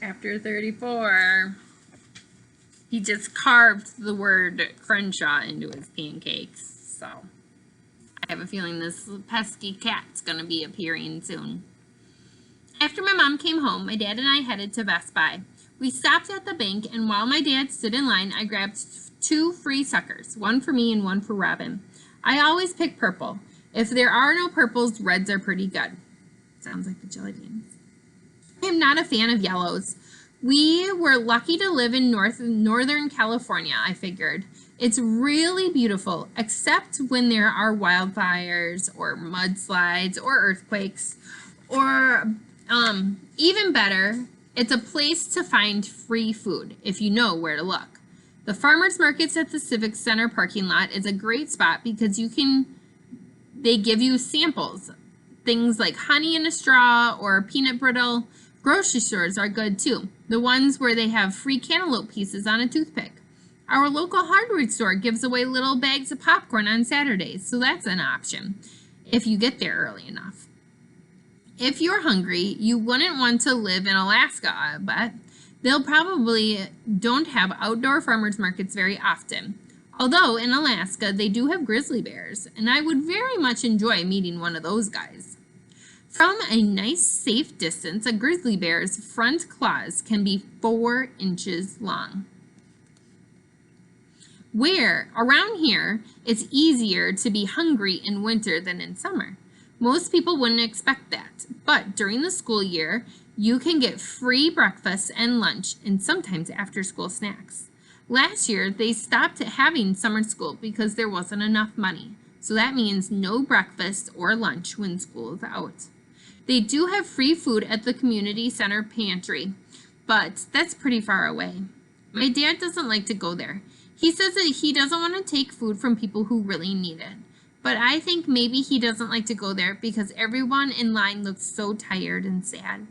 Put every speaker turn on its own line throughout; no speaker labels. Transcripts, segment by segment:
Chapter 34. He just carved the word Crenshaw into his pancakes, so I have a feeling this pesky cat's going to be appearing soon. After my mom came home, my dad and I headed to Best Buy. We stopped at the bank, and while my dad stood in line, I grabbed 2 free suckers, one for me and one for Robin. I always pick purple. If there are no purples, reds are pretty good. Sounds like the jelly beans. I am not a fan of yellows. We were lucky to live in Northern California, I figured. It's really beautiful, except when there are wildfires or mudslides or earthquakes, or even better, it's a place to find free food if you know where to look. The farmers markets at the Civic Center parking lot is a great spot because they give you samples, things like honey in a straw or peanut brittle. Grocery stores are good too, the ones where they have free cantaloupe pieces on a toothpick. Our local hardware store gives away little bags of popcorn on Saturdays, so that's an option if you get there early enough. If you're hungry, you wouldn't want to live in Alaska, I bet. They'll probably don't have outdoor farmers markets very often. Although in Alaska, they do have grizzly bears, and I would very much enjoy meeting one of those guys. From a nice, safe distance, a grizzly bear's front claws can be 4 inches long. Around here, it's easier to be hungry in winter than in summer. Most people wouldn't expect that, but during the school year, you can get free breakfast and lunch and sometimes after-school snacks. Last year, they stopped having summer school because there wasn't enough money, so that means no breakfast or lunch when school is out. They do have free food at the community center pantry, but that's pretty far away. My dad doesn't like to go there. He says that he doesn't want to take food from people who really need it, but I think maybe he doesn't like to go there because everyone in line looks so tired and sad.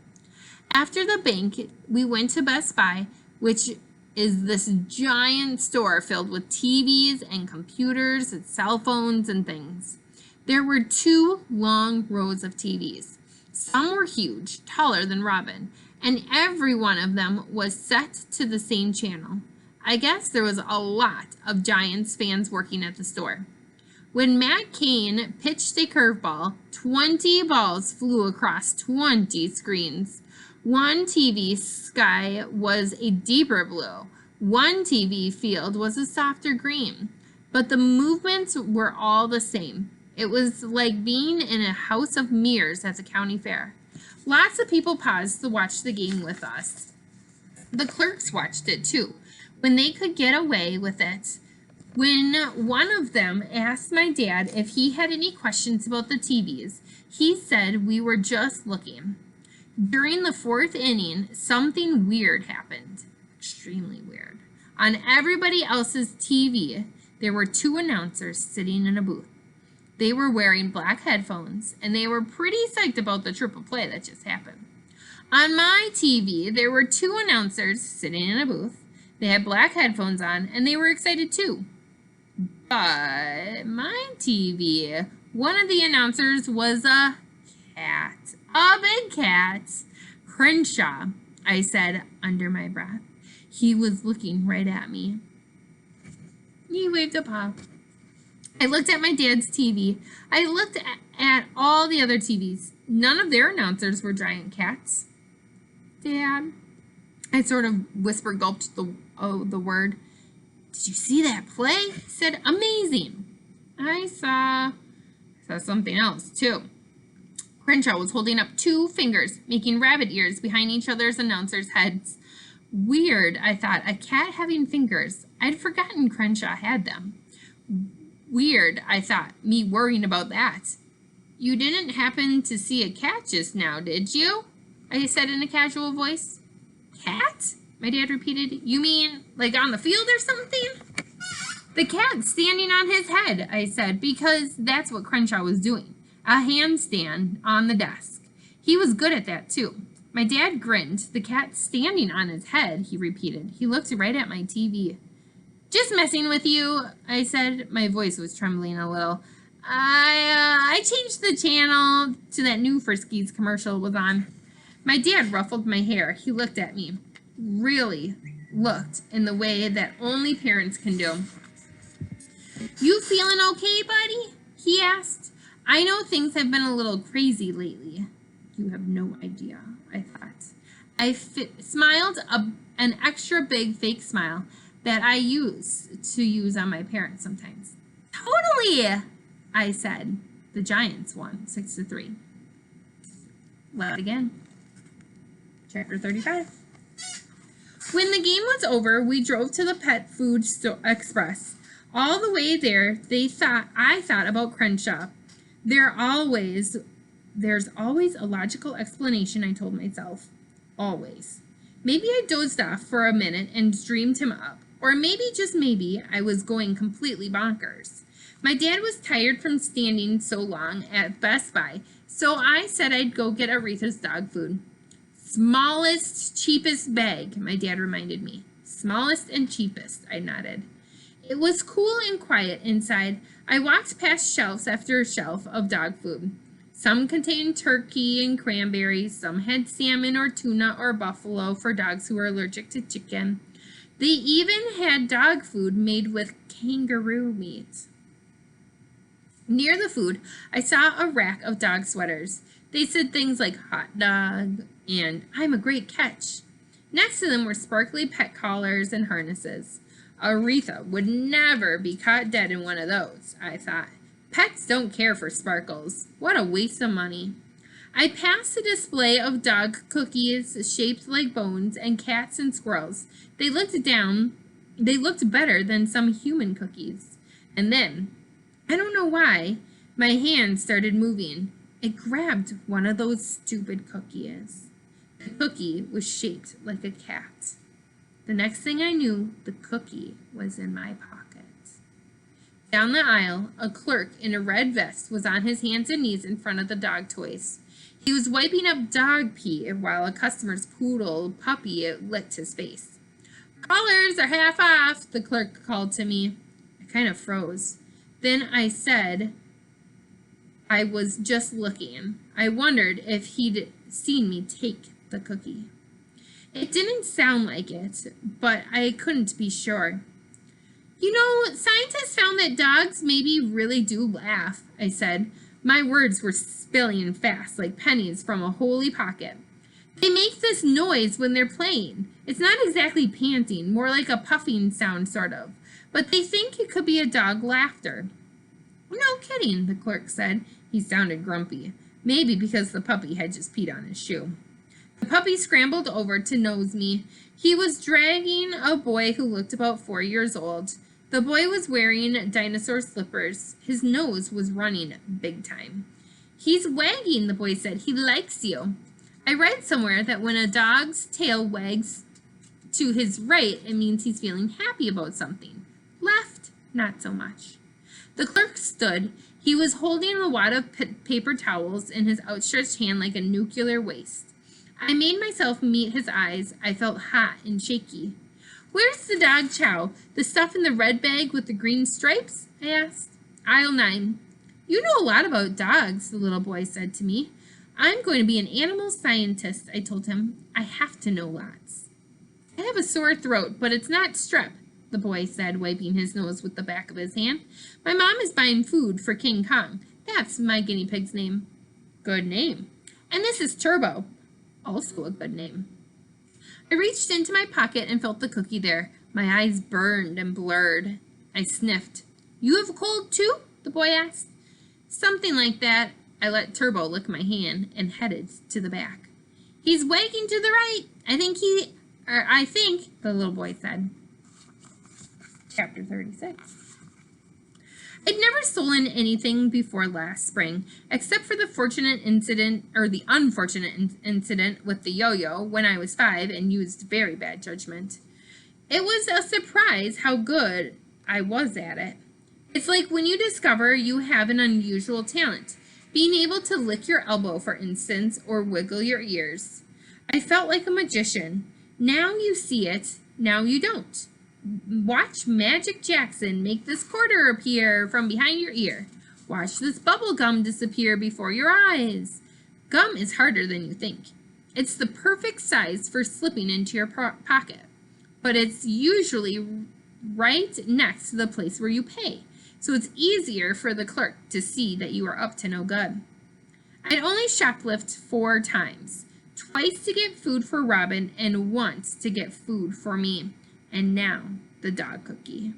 After the bank, we went to Best Buy, which is this giant store filled with TVs and computers and cell phones and things. There were 2 long rows of TVs. Some were huge, taller than Robin, and every one of them was set to the same channel. I guess there was a lot of Giants fans working at the store. When Matt Cain pitched a curveball, 20 balls flew across 20 screens. One TV sky was a deeper blue. One TV field was a softer green. But the movements were all the same. It was like being in a house of mirrors at the county fair. Lots of people paused to watch the game with us. The clerks watched it too, when they could get away with it. When one of them asked my dad if he had any questions about the TVs, he said we were just looking. During the 4th inning, something weird happened. Extremely weird. On everybody else's TV, there were 2 announcers sitting in a booth. They were wearing black headphones, and they were pretty psyched about the triple play that just happened. On my TV, there were 2 announcers sitting in a booth. They had black headphones on, and they were excited too. But my TV, one of the announcers was a cat. A big cat. Crenshaw, I said under my breath. He was looking right at me. He waved a paw. I looked at my dad's TV. I looked at all the other TVs. None of their announcers were giant cats. Dad, I sort of whisper-gulped the word. Did you see that play? He said, amazing. I saw something else, too. Crenshaw was holding up 2 fingers, making rabbit ears behind each other's announcers' heads. Weird, I thought, a cat having fingers. I'd forgotten Crenshaw had them. Weird, I thought, me worrying about that. You didn't happen to see a cat just now, did you? I said in a casual voice. Cat? My dad repeated. You mean like on the field or something? The cat standing on his head, I said, because that's what Crenshaw was doing. A handstand on the desk. He was good at that, too. My dad grinned. The cat standing on his head, he repeated. He looked right at my TV. Just messing with you, I said. My voice was trembling a little. I changed the channel to that new Friskies commercial was on. My dad ruffled my hair. He looked at me. Really looked in the way that only parents can do. You feeling okay, buddy? He asked. I know things have been a little crazy lately. You have no idea, I thought. I smiled an extra big fake smile that I use on my parents sometimes. Totally, I said. The Giants won 6-3. Loud again. Chapter 35. When the game was over, we drove to the Pet Food Express. All the way there, I thought about Crenshaw. There's always a logical explanation, I told myself. Always. Maybe I dozed off for a minute and dreamed him up. Or maybe, just maybe, I was going completely bonkers. My dad was tired from standing so long at Best Buy, so I said I'd go get Aretha's dog food. Smallest, cheapest bag, my dad reminded me. Smallest and cheapest, I nodded. It was cool and quiet inside. I walked past shelves after shelf of dog food. Some contained turkey and cranberries. Some had salmon or tuna or buffalo for dogs who were allergic to chicken. They even had dog food made with kangaroo meat. Near the food, I saw a rack of dog sweaters. They said things like hot dog and I'm a great catch. Next to them were sparkly pet collars and harnesses. Aretha would never be caught dead in one of those, I thought. Pets don't care for sparkles. What a waste of money. I passed a display of dog cookies shaped like bones and cats and squirrels. They looked better than some human cookies. And then, I don't know why, my hand started moving. It grabbed one of those stupid cookies. The cookie was shaped like a cat. The next thing I knew, the cookie was in my pocket. Down the aisle, a clerk in a red vest was on his hands and knees in front of the dog toys. He was wiping up dog pee while a customer's poodle puppy licked his face. "Collars are half off," the clerk called to me. I kind of froze. Then I said I was just looking. I wondered if he'd seen me take the cookie. It didn't sound like it, but I couldn't be sure. "You know, scientists found that dogs maybe really do laugh," I said. My words were spilling fast like pennies from a holy pocket. "They make this noise when they're playing. It's not exactly panting, more like a puffing sound, sort of. But they think it could be a dog laughter." "No kidding," the clerk said. He sounded grumpy, maybe because the puppy had just peed on his shoe. The puppy scrambled over to nose me. He was dragging a boy who looked about 4 years old. The boy was wearing dinosaur slippers. His nose was running big time. "He's wagging," the boy said. "He likes you." I read somewhere that when a dog's tail wags to his right, it means he's feeling happy about something. Left, not so much. The clerk stood. He was holding a wad of paper towels in his outstretched hand like a nuclear waste. I made myself meet his eyes. I felt hot and shaky. "Where's the dog chow? The stuff in the red bag with the green stripes?" I asked. "Aisle 9. "You know a lot about dogs," the little boy said to me. "I'm going to be an animal scientist," I told him. "I have to know lots." "I have a sore throat, but it's not strep," the boy said, wiping his nose with the back of his hand. "My mom is buying food for King Kong. That's my guinea pig's name." "Good name." "And this is Turbo." Also a good name. I reached into my pocket and felt the cookie there. My eyes burned and blurred. I sniffed. "You have a cold too?" the boy asked. "Something like that." I let Turbo lick my hand and headed to the back. "He's wagging to the right. I think, the little boy said. Chapter 36. I'd never stolen anything before last spring, except for the unfortunate incident with the yo-yo when I was 5 and used very bad judgment. It was a surprise how good I was at it. It's like when you discover you have an unusual talent, being able to lick your elbow, for instance, or wiggle your ears. I felt like a magician. Now you see it, now you don't. Watch Magic Jackson make this quarter appear from behind your ear. Watch this bubble gum disappear before your eyes. Gum is harder than you think. It's the perfect size for slipping into your pocket, but it's usually right next to the place where you pay, so it's easier for the clerk to see that you are up to no good. I'd only shoplifted 4 times, twice to get food for Robin and once to get food for me, and now the dog cookie.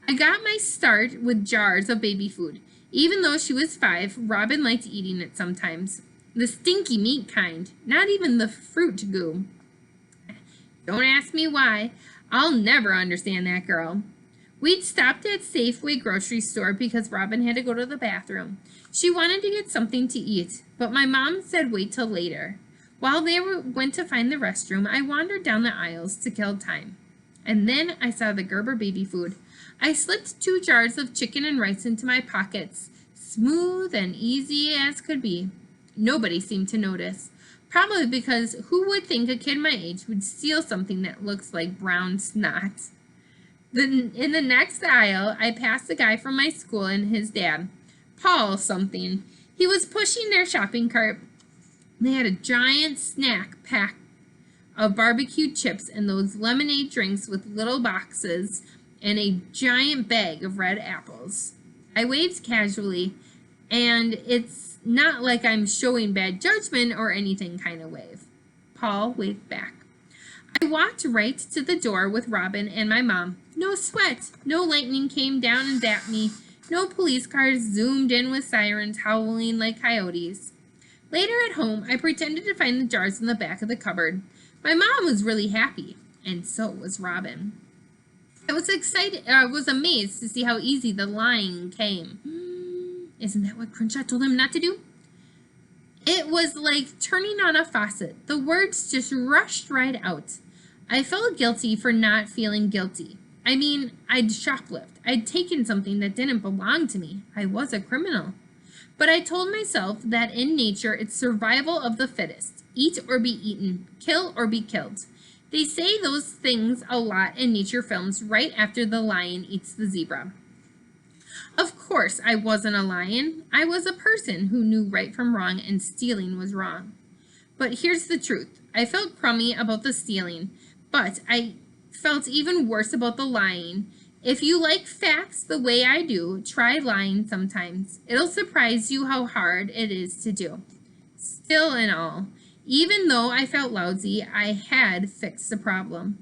I got my start with jars of baby food. Even though she was 5, Robin liked eating it sometimes. The stinky meat kind, not even the fruit goo. Don't ask me why. I'll never understand that girl. We'd stopped at Safeway grocery store because Robin had to go to the bathroom. She wanted to get something to eat, but my mom said wait till later. While they went to find the restroom, I wandered down the aisles to kill time. And then I saw the Gerber baby food. I slipped 2 jars of chicken and rice into my pockets, smooth and easy as could be. Nobody seemed to notice. Probably because who would think a kid my age would steal something that looks like brown snot? Then in the next aisle, I passed a guy from my school and his dad, Paul something. He was pushing their shopping cart. They had a giant snack pack of barbecued chips and those lemonade drinks with little boxes and a giant bag of red apples. I waved casually, and it's not like I'm showing bad judgment or anything kind of wave. Paul waved back. I walked right to the door with Robin and my mom. No sweat. No lightning came down and zapped me. No police cars zoomed in with sirens howling like coyotes. Later at home, I pretended to find the jars in the back of the cupboard. My mom was really happy, and so was Robin. I was amazed to see how easy the lying came. Isn't that what Crenshaw told him not to do? It was like turning on a faucet. The words just rushed right out. I felt guilty for not feeling guilty. I mean, I'd shoplifted. I'd taken something that didn't belong to me. I was a criminal. But I told myself that in nature, it's survival of the fittest. Eat or be eaten. Kill or be killed. They say those things a lot in nature films right after the lion eats the zebra. Of course, I wasn't a lion. I was a person who knew right from wrong, and stealing was wrong. But here's the truth. I felt crummy about the stealing, but I felt even worse about the lying. If you like facts the way I do, try lying sometimes. It'll surprise you how hard it is to do. Still and all, even though I felt lousy, I had fixed the problem.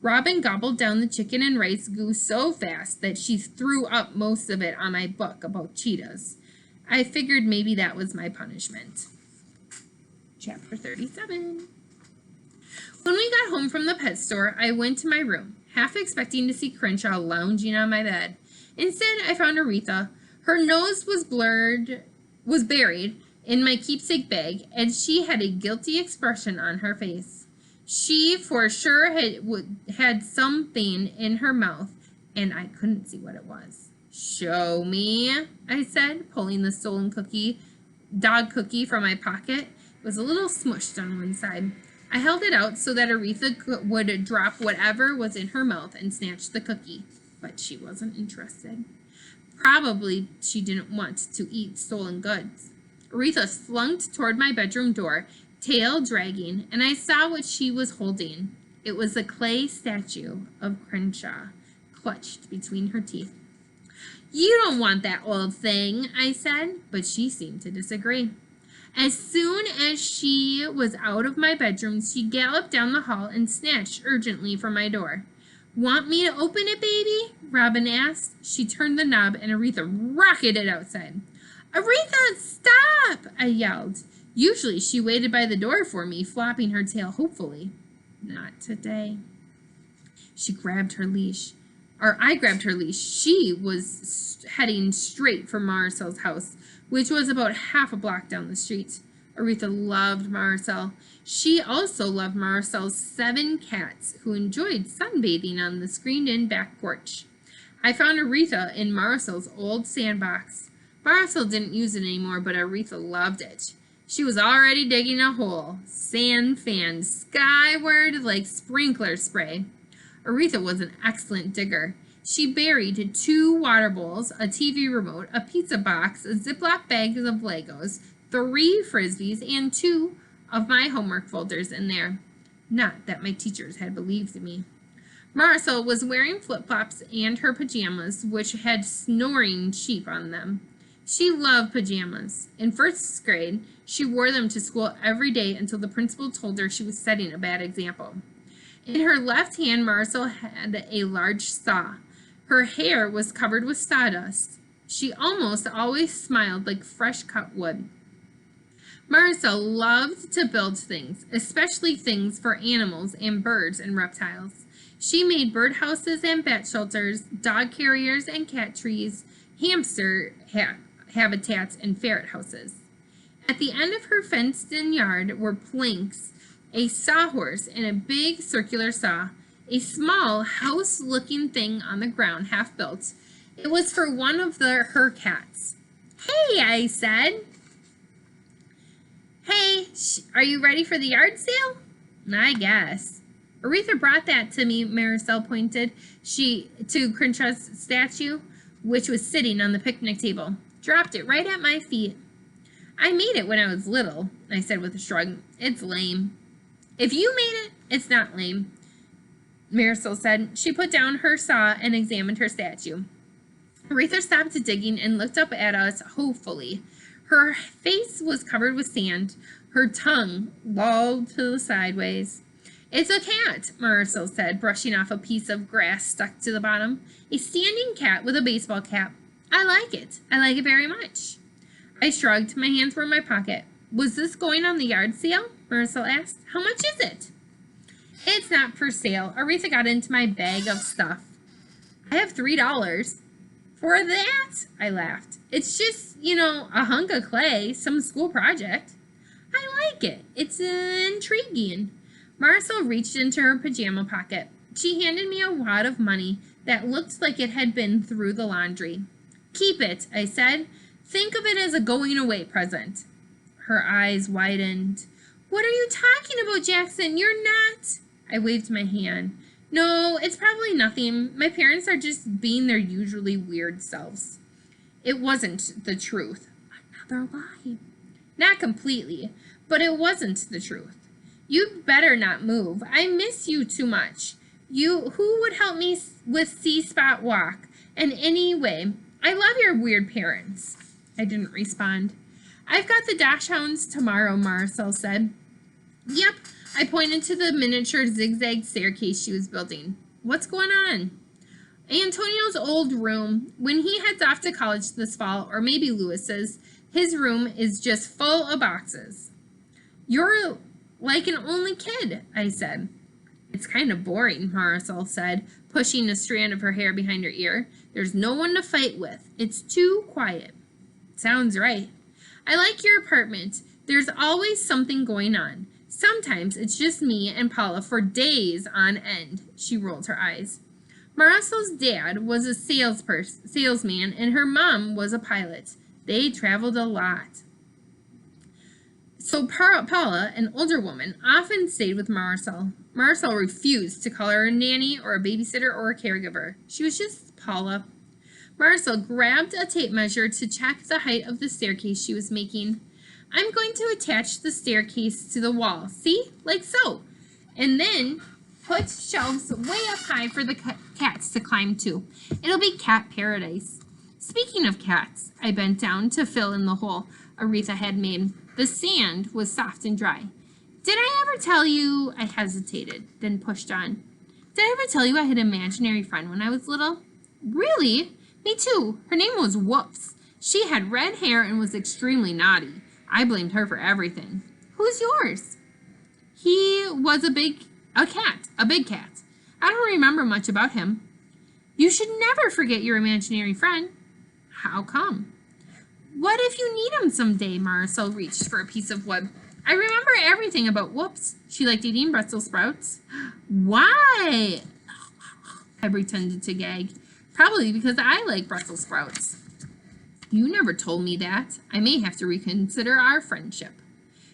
Robin gobbled down the chicken and rice goo so fast that she threw up most of it on my book about cheetahs. I figured maybe that was my punishment. Chapter 37. When we got home from the pet store, I went to my room, half expecting to see Crenshaw lounging on my bed. Instead, I found Aretha. Her nose was buried in my keepsake bag, and she had a guilty expression on her face. She for sure had something in her mouth, and I couldn't see what it was. Show me, I said, pulling the stolen dog cookie from my pocket. It was a little smushed on one side. I held it out so that Aretha would drop whatever was in her mouth and snatch the cookie, but she wasn't interested. Probably she didn't want to eat stolen goods. Aretha slunk toward my bedroom door, tail dragging, and I saw what she was holding. It was a clay statue of Crenshaw, clutched between her teeth. You don't want that old thing, I said, but she seemed to disagree. As soon as she was out of my bedroom, she galloped down the hall and snatched urgently from my door. Want me to open it, baby? Robin asked. She turned the knob and Aretha rocketed outside. Aretha, stop! I yelled. Usually she waited by the door for me, flopping her tail hopefully. Not today. I grabbed her leash. She was heading straight for Marcel's house, which was about half a block down the street. Aretha loved Marcel. She also loved Marcel's 7 cats, who enjoyed sunbathing on the screened-in back porch. I found Aretha in Marcel's old sandbox. Marcel didn't use it anymore, but Aretha loved it. She was already digging a hole, sand fanned skyward like sprinkler spray. Aretha was an excellent digger. She buried 2 water bowls, a TV remote, a pizza box, a Ziploc bag of Legos, 3 Frisbees, and 2 of my homework folders in there. Not that my teachers had believed me. Marisol was wearing flip-flops and her pajamas, which had snoring sheep on them. She loved pajamas. In first grade, she wore them to school every day until the principal told her she was setting a bad example. In her left hand, Marisol had a large saw. Her hair was covered with sawdust. She almost always smiled like fresh cut wood. Marisol loved to build things, especially things for animals and birds and reptiles. She made birdhouses and bat shelters, dog carriers and cat trees, hamster habitats, and ferret houses. At the end of her fenced-in yard were planks, a sawhorse, and a big circular saw, a small house-looking thing on the ground, half-built. It was for one of her cats. "Hey," I said. "Hey, are you ready for the yard sale?" "I guess." "Aretha brought that to me," Marisol pointed to Crenshaw's statue, which was sitting on the picnic table. "Dropped it right at my feet." "I made it when I was little," I said with a shrug. "It's lame." "If you made it, it's not lame," Marisol said. She put down her saw and examined her statue. Aretha stopped digging and looked up at us hopefully. Her face was covered with sand. Her tongue lolled to the sideways. "It's a cat," Marisol said, brushing off a piece of grass stuck to the bottom. "A standing cat with a baseball cap. I like it. I like it very much." I shrugged. My hands were in my pocket. "Was this going on the yard sale?" Marisol asked. "How much is it?" "It's not for sale." Aretha got into my bag of stuff. "I have $3. "For that?" I laughed. "It's just, a hunk of clay, some school project." "I like it. It's intriguing." Marisol reached into her pajama pocket. She handed me a wad of money that looked like it had been through the laundry. "Keep it," I said. "Think of it as a going-away present." Her eyes widened. "What are you talking about, Jackson? You're not—" I waved my hand. "No, it's probably nothing. My parents are just being their usually weird selves." It wasn't the truth. Another lie. Not completely, but it wasn't the truth. "You'd better not move. I miss you too much. Who would help me with C-Spot Walk? And anyway, I love your weird parents." I didn't respond. "I've got the dachshunds tomorrow," Marisol said. "Yep." I pointed to the miniature zigzag staircase she was building. "What's going on?" "Antonio's old room. When he heads off to college this fall, or maybe Lewis's, his room is just full of boxes." "You're like an only kid," I said. "It's kind of boring," Marisol said, pushing a strand of her hair behind her ear. "There's no one to fight with. It's too quiet." "Sounds right." "I like your apartment. There's always something going on. Sometimes it's just me and Paula for days on end." She rolled her eyes. Marisol's dad was a salesman, and her mom was a pilot. They traveled a lot. So Paula, an older woman, often stayed with Marisol. Marisol refused to call her a nanny or a babysitter or a caregiver. She was just Paula. Marisol grabbed a tape measure to check the height of the staircase she was making. "I'm going to attach the staircase to the wall, see? Like so. And then put shelves way up high for the cats to climb to. It'll be cat paradise." Speaking of cats, I bent down to fill in the hole Aretha had made. The sand was soft and dry. "Did I ever tell you—" I hesitated, then pushed on. "Did I ever tell you I had an imaginary friend when I was little?" "Really? Me too. Her name was Whoops. She had red hair and was extremely naughty. I blamed her for everything." "Who's yours?" "He was a big cat. I don't remember much about him." "You should never forget your imaginary friend." "How come?" "What if you need him someday?" Marisol reached for a piece of wood. "I remember everything about Whoops. She liked eating Brussels sprouts." "Why?" I pretended to gag. "Probably because I like Brussels sprouts." "You never told me that. I may have to reconsider our friendship."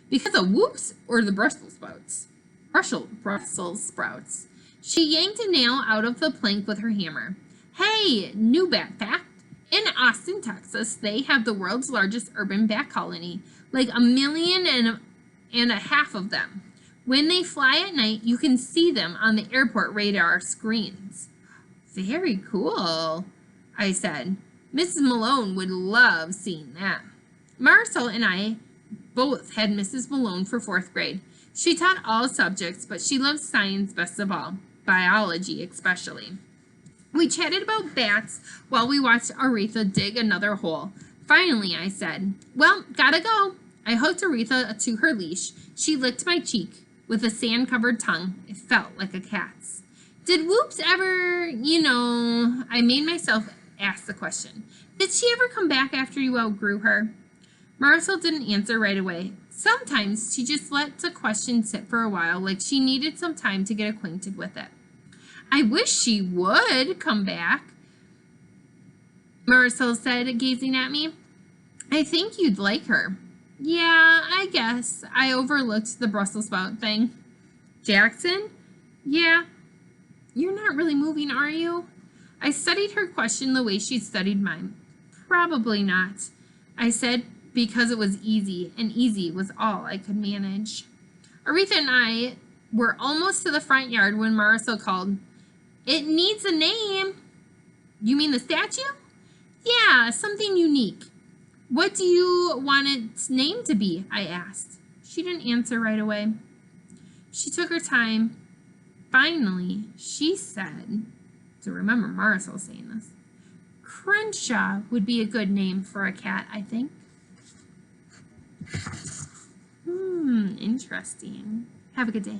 "Because of Whoops or the Brussels sprouts?" Brussels sprouts." She yanked a nail out of the plank with her hammer. "Hey, new bat fact. In Austin, Texas, they have the world's largest urban bat colony. Like 1.5 million and a half of them. When they fly at night, you can see them on the airport radar screens. Very cool, I said. Mrs. Malone would love seeing that. Marcel and I both had Mrs. Malone for 4th grade. She taught all subjects, but she loved science best of all, biology especially. We chatted about bats while we watched Aretha dig another hole. Finally, I said, "Well, gotta go." I hooked Aretha to her leash. She licked my cheek with a sand-covered tongue. It felt like a cat's. Did Whoops ever, I made myself ask the question. Did she ever come back after you outgrew her? Marcel didn't answer right away. Sometimes she just let the question sit for a while, like she needed some time to get acquainted with it. I wish she would come back, Marcel said, gazing at me. I think you'd like her. Yeah, I guess. I overlooked the Brussels sprout thing. Jackson? Yeah. You're not really moving, are you? I studied her question the way she studied mine. Probably not, I said, because it was easy, and easy was all I could manage. Aretha and I were almost to the front yard when Marcel called, "It needs a name." You mean the statue? Yeah, something unique. What do you want its name to be? I asked. She didn't answer right away. She took her time. Finally, she said, to remember Marcel saying this, Crenshaw would be a good name for a cat, I think. Interesting. Have a good day.